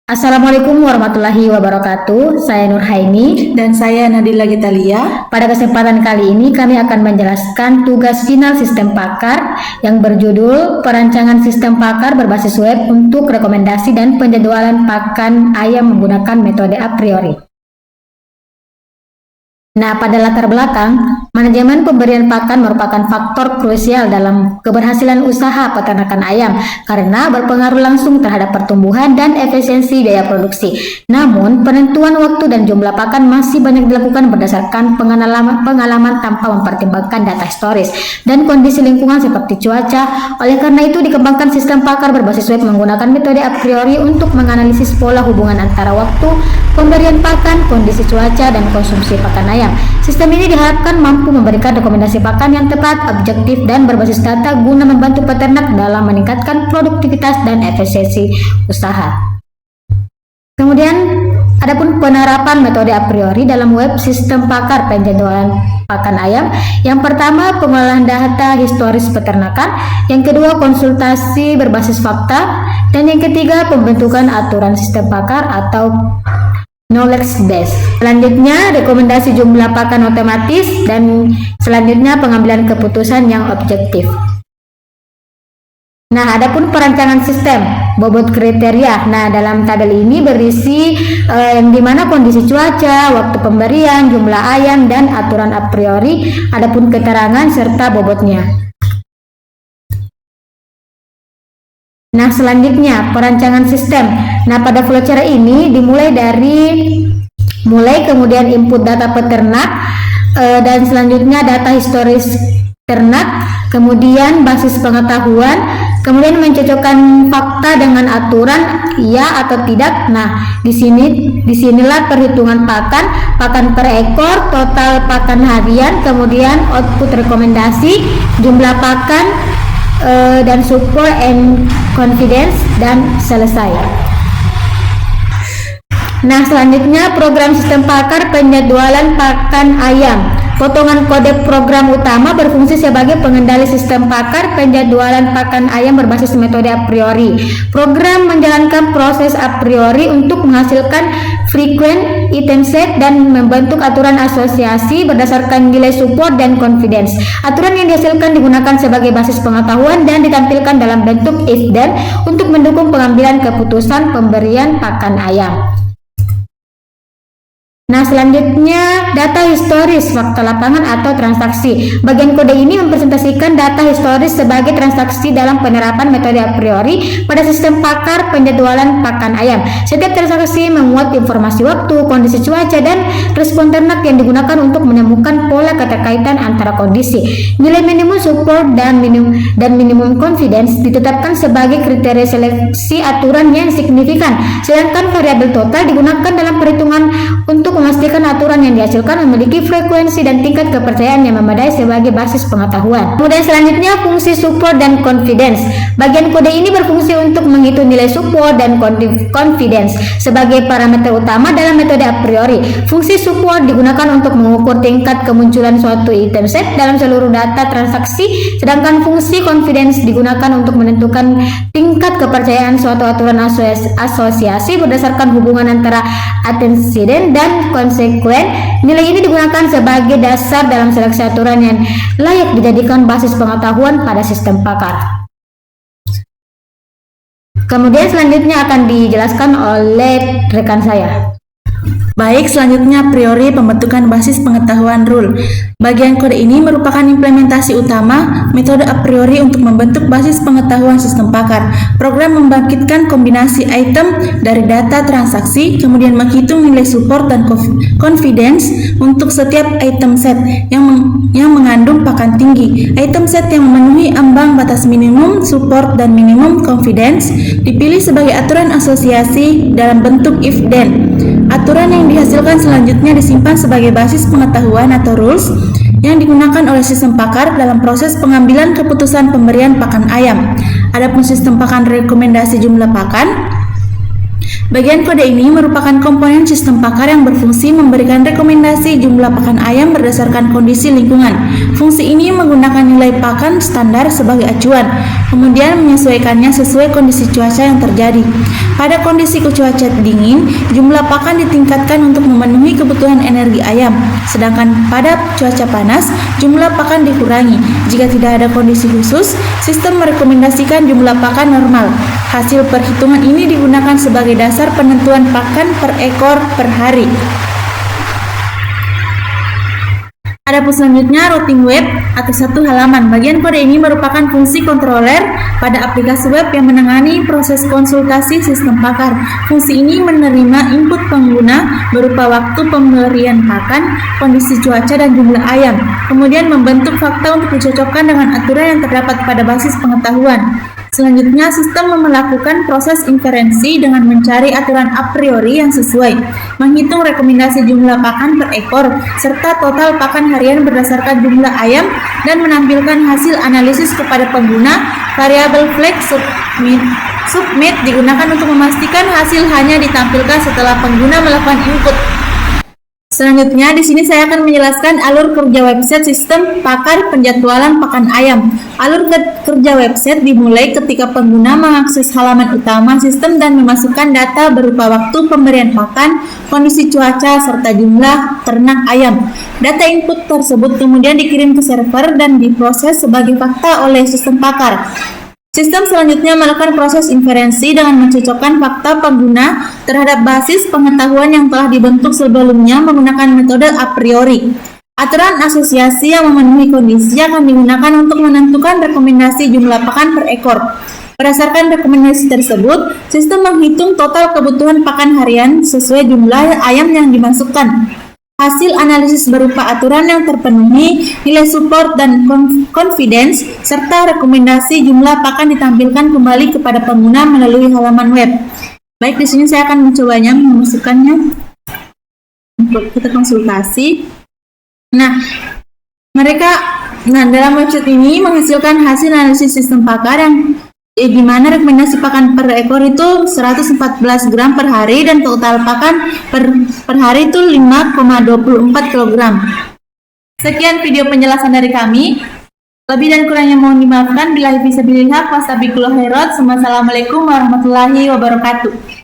Assalamualaikum warahmatullahi wabarakatuh. Saya Nur Haini dan saya Nadila Gitalia. Pada kesempatan kali ini kami akan menjelaskan tugas final sistem pakar yang berjudul Perancangan Sistem Pakar Berbasis Web untuk Rekomendasi dan Penjadwalan Pakan Ayam Menggunakan Metode A Priori. Nah, pada latar belakang, manajemen pemberian pakan merupakan faktor krusial dalam keberhasilan usaha peternakan ayam karena berpengaruh langsung terhadap pertumbuhan dan efisiensi biaya produksi. Namun, penentuan waktu dan jumlah pakan masih banyak dilakukan berdasarkan pengalaman tanpa mempertimbangkan data historis dan kondisi lingkungan seperti cuaca. Oleh karena itu, dikembangkan sistem pakar berbasis web menggunakan metode a priori untuk menganalisis pola hubungan antara waktu, pemberian pakan, kondisi cuaca, dan konsumsi pakan ayam. Sistem ini diharapkan mampu memberikan rekomendasi pakan yang tepat, objektif, dan berbasis data guna membantu peternak dalam meningkatkan produktivitas dan efisiensi usaha. Kemudian, adapun penerapan metode a priori dalam web sistem pakar penjadwalan pakan ayam. Yang pertama, pengolahan data historis peternakan. Yang kedua, konsultasi berbasis fakta. Dan yang ketiga, pembentukan aturan sistem pakar atau knowledge base. Selanjutnya, rekomendasi jumlah pakan otomatis, dan selanjutnya pengambilan keputusan yang objektif. Nah, adapun perancangan sistem bobot kriteria. Nah, dalam tabel ini berisi yang dimana kondisi cuaca, waktu pemberian, jumlah ayam, dan aturan a priori. Adapun keterangan serta bobotnya. Nah, selanjutnya perancangan sistem. Nah, pada flowchart ini dimulai kemudian input data peternak, dan selanjutnya data historis ternak, kemudian basis pengetahuan, kemudian mencocokkan fakta dengan aturan, iya atau tidak. Nah, disinilah perhitungan pakan per ekor, total pakan harian, kemudian output rekomendasi, jumlah pakan, dan support and confidence, dan selesai. Nah, selanjutnya program sistem pakar penjadwalan pakan ayam. Potongan kode program utama berfungsi sebagai pengendali sistem pakar penjadwalan pakan ayam berbasis metode a priori. Program menjalankan proses a priori untuk menghasilkan frequent item set dan membentuk aturan asosiasi berdasarkan nilai support dan confidence. Aturan yang dihasilkan digunakan sebagai basis pengetahuan dan ditampilkan dalam bentuk if then untuk mendukung pengambilan keputusan pemberian pakan ayam. Nah, selanjutnya data historis fakta lapangan atau transaksi. Bagian kode ini mempresentasikan data historis sebagai transaksi dalam penerapan metode a priori pada sistem pakar penjadwalan pakan ayam. Setiap transaksi memuat informasi waktu, kondisi cuaca, dan respon ternak yang digunakan untuk menemukan pola keterkaitan antara kondisi. Nilai minimum support dan minimum confidence ditetapkan sebagai kriteria seleksi aturan yang signifikan, sedangkan variabel total digunakan dalam perhitungan untuk memastikan aturan yang dihasilkan memiliki frekuensi dan tingkat kepercayaan yang memadai sebagai basis pengetahuan. Kemudian selanjutnya fungsi support dan confidence. Bagian kode ini berfungsi untuk menghitung nilai support dan confidence sebagai parameter utama dalam metode a priori. Fungsi support digunakan untuk mengukur tingkat kemunculan suatu item set dalam seluruh data transaksi, sedangkan fungsi confidence digunakan untuk menentukan tingkat kepercayaan suatu aturan asosiasi berdasarkan hubungan antara anteseden dan konsekuen. Nilai ini digunakan sebagai dasar dalam seleksi aturan yang layak dijadikan basis pengetahuan pada sistem pakar. Kemudian selanjutnya akan dijelaskan oleh rekan saya. Baik, selanjutnya a priori pembentukan basis pengetahuan rule. Bagian kode ini merupakan implementasi utama metode a priori untuk membentuk basis pengetahuan sistem pakar. Program membangkitkan kombinasi item dari data transaksi, kemudian menghitung nilai support dan confidence untuk setiap item set yang mengandung pakan tinggi. Item set yang memenuhi ambang batas minimum support dan minimum confidence dipilih sebagai aturan asosiasi dalam bentuk if then. Aturan yang dihasilkan selanjutnya disimpan sebagai basis pengetahuan atau rules yang digunakan oleh sistem pakar dalam proses pengambilan keputusan pemberian pakan ayam. Adapun sistem pakan rekomendasi jumlah pakan Bagian kode ini merupakan komponen sistem pakar yang berfungsi memberikan rekomendasi jumlah pakan ayam berdasarkan kondisi lingkungan. Fungsi ini menggunakan nilai pakan standar sebagai acuan, kemudian menyesuaikannya sesuai kondisi cuaca yang terjadi. Pada kondisi cuaca dingin, jumlah pakan ditingkatkan untuk memenuhi kebutuhan energi ayam, sedangkan pada cuaca panas, jumlah pakan dikurangi. Jika tidak ada kondisi khusus, sistem merekomendasikan jumlah pakan normal. Hasil perhitungan ini digunakan sebagai dasar penentuan pakan per ekor per hari. Adapun selanjutnya routing web atau satu halaman. Bagian kode ini merupakan fungsi kontroler pada aplikasi web yang menangani proses konsultasi sistem pakar. Fungsi ini menerima input pengguna berupa waktu pemberian pakan, kondisi cuaca, dan jumlah ayam, kemudian membentuk fakta untuk dicocokkan dengan aturan yang terdapat pada basis pengetahuan. Selanjutnya, sistem melakukan proses inferensi dengan mencari aturan a priori yang sesuai, menghitung rekomendasi jumlah pakan per ekor, serta total pakan harian berdasarkan jumlah ayam, dan menampilkan hasil analisis kepada pengguna. Variabel flag submit digunakan untuk memastikan hasil hanya ditampilkan setelah pengguna melakukan input. Selanjutnya, di sini saya akan menjelaskan alur kerja website sistem pakar penjadwalan pakan ayam. Alur kerja website dimulai ketika pengguna mengakses halaman utama sistem dan memasukkan data berupa waktu pemberian pakan, kondisi cuaca, serta jumlah ternak ayam. Data input tersebut kemudian dikirim ke server dan diproses sebagai fakta oleh sistem pakar. Sistem selanjutnya melakukan proses inferensi dengan mencocokkan fakta pengguna terhadap basis pengetahuan yang telah dibentuk sebelumnya menggunakan metode a priori. Aturan asosiasi yang memenuhi kondisi akan digunakan untuk menentukan rekomendasi jumlah pakan per ekor. Berdasarkan rekomendasi tersebut, sistem menghitung total kebutuhan pakan harian sesuai jumlah ayam yang dimasukkan. Hasil analisis berupa aturan yang terpenuhi, nilai support dan confidence, serta rekomendasi jumlah pakan ditampilkan kembali kepada pengguna melalui halaman web. Baik, di sini saya akan mencobanya memasukkannya untuk kita konsultasi. Nah, dalam website ini menghasilkan hasil analisis sistem pakar yang di mana rekomendasi pakan per ekor itu 114 gram per hari dan total pakan per hari itu 5,24 kg. Sekian video penjelasan dari kami. Lebih dan kurangnya mohon dimaafkan. Billahi fisabilillah wastabiqul khairat. Wassalamualaikum warahmatullahi wabarakatuh.